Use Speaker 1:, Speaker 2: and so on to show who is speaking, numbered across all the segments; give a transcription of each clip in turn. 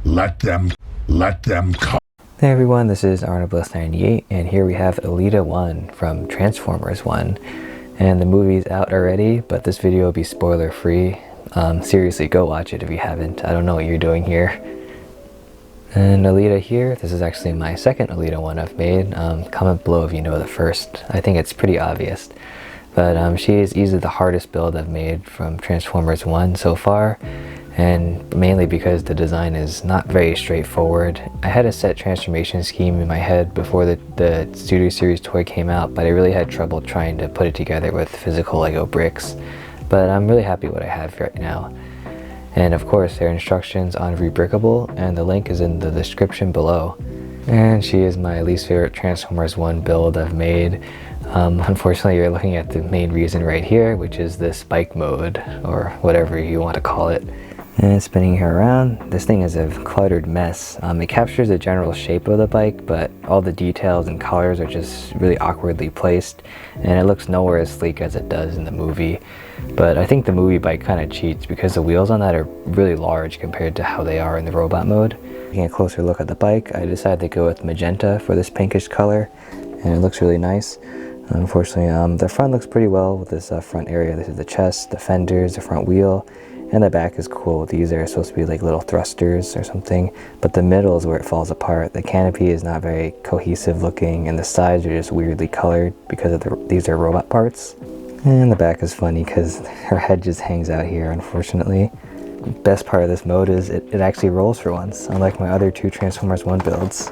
Speaker 1: Let them come.
Speaker 2: Hey everyone, this is Arnobliss98, and here we have Elita-1 from Transformers 1. And the movie's out already, but this video will be spoiler free. Seriously, go watch it if you haven't. I don't know what you're doing here. And Elita here, this is actually my second Elita-1 I've made. Comment below if you know the first. I think it's pretty obvious. But she is easily the hardest build I've made from Transformers 1 so far. And mainly because the design is not very straightforward. I had a set transformation scheme in my head before the Studio Series toy came out, but I really had trouble trying to put it together with physical Lego bricks. But I'm really happy what I have right now. And of course, there are instructions on Rebrickable, and the link is in the description below. And she is my least favorite Transformers 1 build I've made. Unfortunately, you're looking at the main reason right here, which is this bike mode, or whatever you want to call it. And spinning her around, this thing is a cluttered mess. It captures the general shape of the bike, but all the details and colors are just really awkwardly placed, and it looks nowhere as sleek as it does in the movie. But I think the movie bike kind of cheats because the wheels on that are really large compared to how they are in the robot mode. Taking a closer look at the bike, I decided to go with magenta for this pinkish color, and it looks really nice. Unfortunately, the front looks pretty well with this front area. This is the chest, the fenders, the front wheel. And the back is cool. These are supposed to be like little thrusters or something, but the middle is where it falls apart. The canopy is not very cohesive looking, and the sides are just weirdly colored because of these are robot parts. And the back is funny because her head just hangs out here, unfortunately. Best part of this mode is it actually rolls for once, unlike my other two Transformers 1 builds.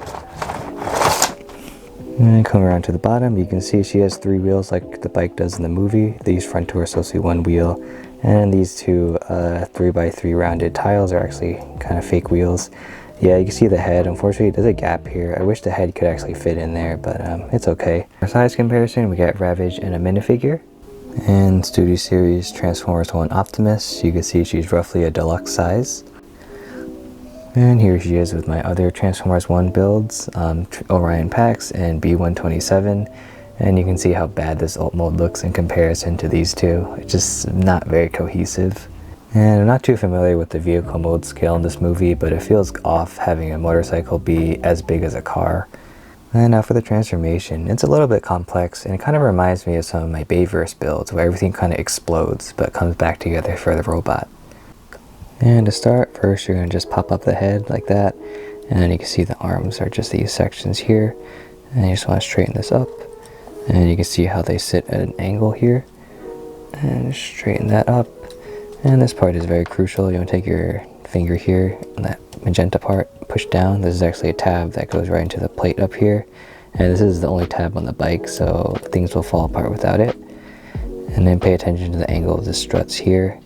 Speaker 2: And come around to the bottom, you can see she has 3 wheels like the bike does in the movie. These front two are supposed to be 1 wheel. And these two 3x3 rounded tiles are actually kind of fake wheels. Yeah, you can see the head. Unfortunately, there's a gap here. I wish the head could actually fit in there, but it's okay. For size comparison, we got Ravage and a minifigure. And Studio Series Transformers 1 Optimus, you can see she's roughly a deluxe size. And here she is with my other Transformers 1 builds, Orion Pax and B127. And you can see how bad this alt mode looks in comparison to these two. It's just not very cohesive. And I'm not too familiar with the vehicle mode scale in this movie, but it feels off having a motorcycle be as big as a car. And now for the transformation, it's a little bit complex, and it kind of reminds me of some of my Bayverse builds where everything kind of explodes but comes back together for the robot. And to start, first you're going to just pop up the head like that, and then you can see the arms are just these sections here, and you just want to straighten this up. And you can see how they sit at an angle here, and straighten that up. And this part is very crucial. You want to take your finger here on that magenta part, push down. This is actually a tab that goes right into the plate up here, and this is the only tab on the bike, so things will fall apart without it. And then pay attention to the angle of the struts here,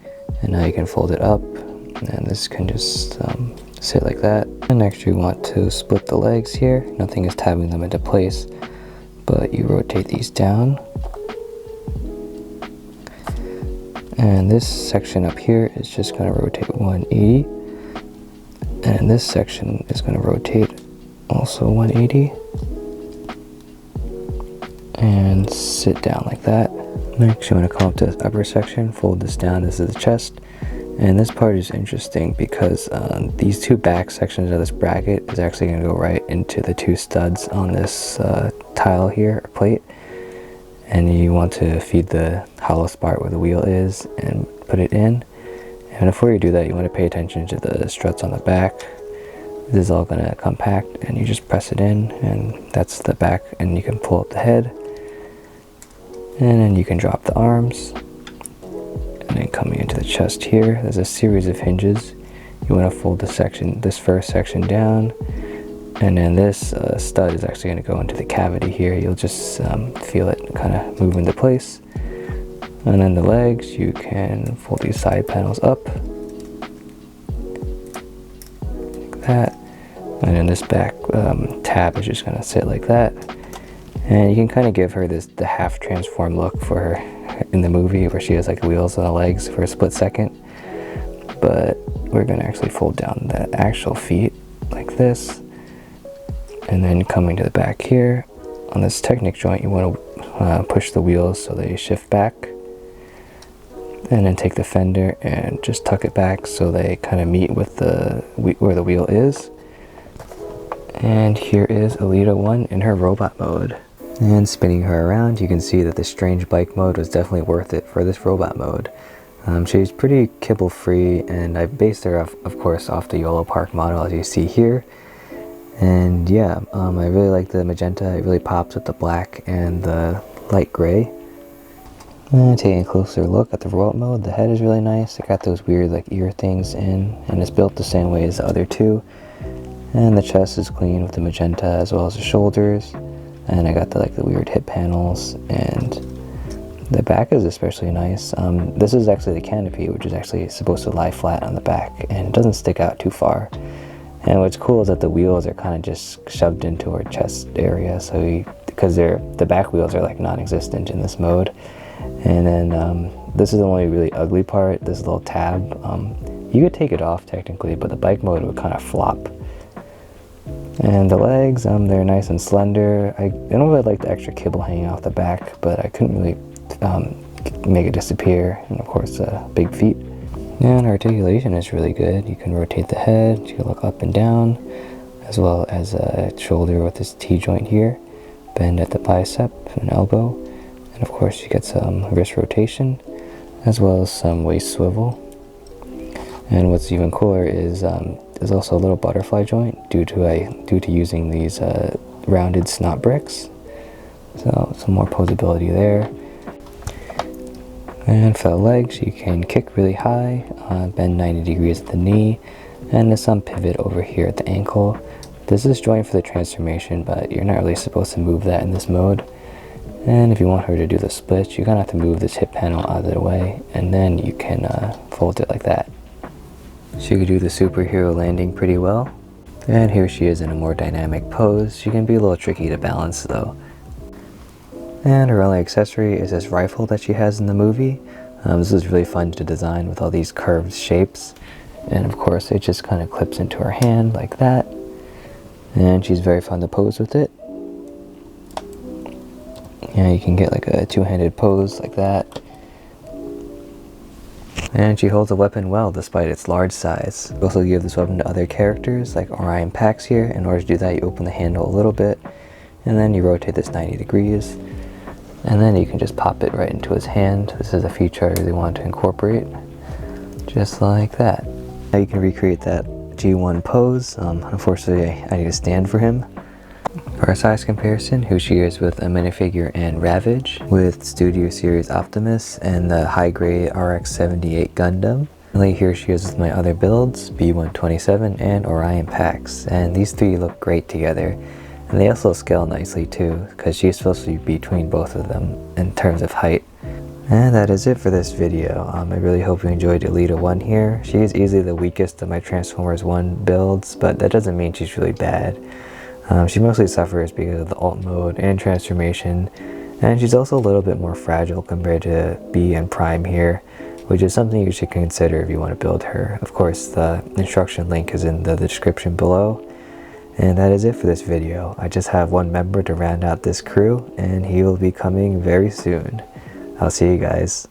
Speaker 2: and now you can fold it up, and this can just sit like that. And next you want to split the legs here. Nothing is tabbing them into place, but you rotate these down, and this section up here is just going to rotate 180, and this section is going to rotate also 180 and sit down like that. Next you want to come up to this upper section, fold this down. This is the chest, and this part is interesting because these two back sections of this bracket is actually going to go right into the 2 studs on this tile here, or plate. And you want to feed the hollow spot where the wheel is and put it in. And before you do that, you want to pay attention to the struts on the back. This is all going to compact, and you just press it in, and that's the back, and you can pull up the head. And then you can drop the arms. And then coming into the chest here, there's a series of hinges. You want to fold this first section down, and then this stud is actually going to go into the cavity here. You'll just feel it kind of move into place. And then the legs, you can fold these side panels up like that, and then this back tab is just going to sit like that. And you can kind of give her the half transform look for her in the movie, where she has like wheels on the legs for a split second. But we're going to actually fold down the actual feet like this, and then coming to the back here on this Technic joint, you want to push the wheels so they shift back, And then take the fender and just tuck it back so they kind of meet with where the wheel is. And here is Elita-1 in her robot mode. And spinning her around, you can see that the strange bike mode was definitely worth it for this robot mode. She's pretty kibble free, and I based her of course off the YOLO Park model as you see here. And yeah, I really like the magenta. It really pops with the black and the light gray. And taking a closer look at the robot mode, the head is really nice. It got those weird like ear things in, and it's built the same way as the other two. And the chest is clean with the magenta as well as the shoulders. And I got the weird hip panels, and the back is especially nice. This is actually the canopy, which is actually supposed to lie flat on the back, and it doesn't stick out too far. And what's cool is that the wheels are kind of just shoved into her chest area, so because the back wheels are like non-existent in this mode. And then this is the only really ugly part, this little tab. You could take it off technically, but the bike mode would kind of flop. And the legs, they're nice and slender. I don't really like the extra kibble hanging off the back, but I couldn't really make it disappear. And of course, big feet. And articulation is really good. You can rotate the head, you can look up and down, as well as a shoulder with this T-joint here, bend at the bicep and elbow. And of course, you get some wrist rotation, as well as some waist swivel. And what's even cooler is there's also a little butterfly joint due to using these rounded snot bricks. So some more posability there. And for the legs, you can kick really high, bend 90 degrees at the knee, and there's some pivot over here at the ankle. This is joint for the transformation, but you're not really supposed to move that in this mode. And if you want her to do the splits, you're gonna have to move this hip panel out of the way, and then you can fold it like that. She could do the superhero landing pretty well. And here she is in a more dynamic pose. She can be a little tricky to balance though. And her only accessory is this rifle that she has in the movie. This is really fun to design with all these curved shapes. And of course it just kind of clips into her hand like that. And she's very fun to pose with it. Yeah, you can get like a two-handed pose like that. And she holds the weapon well despite its large size. You also give this weapon to other characters like Orion Pax here. In order to do that, you open the handle a little bit, and then you rotate this 90 degrees. And then you can just pop it right into his hand. This is a feature I really wanted to incorporate. Just like that. Now you can recreate that G1 pose. Unfortunately, I need a stand for him. For our size comparison, here she is with a minifigure and Ravage, with Studio Series Optimus and the high-grade RX-78 Gundam. Finally, here she is with my other builds, B-127 and Orion Pax, and these three look great together. And they also scale nicely too, because she's supposed to be between both of them in terms of height. And that is it for this video. I really hope you enjoyed Elita-1 here. She is easily the weakest of my Transformers 1 builds, but that doesn't mean she's really bad. She mostly suffers because of the alt mode and transformation, and she's also a little bit more fragile compared to B and Prime here, which is something you should consider if you want to build her. Of course, the instruction link is in the description below. And that is it for this video. I just have one member to round out this crew, and he will be coming very soon. I'll see you guys.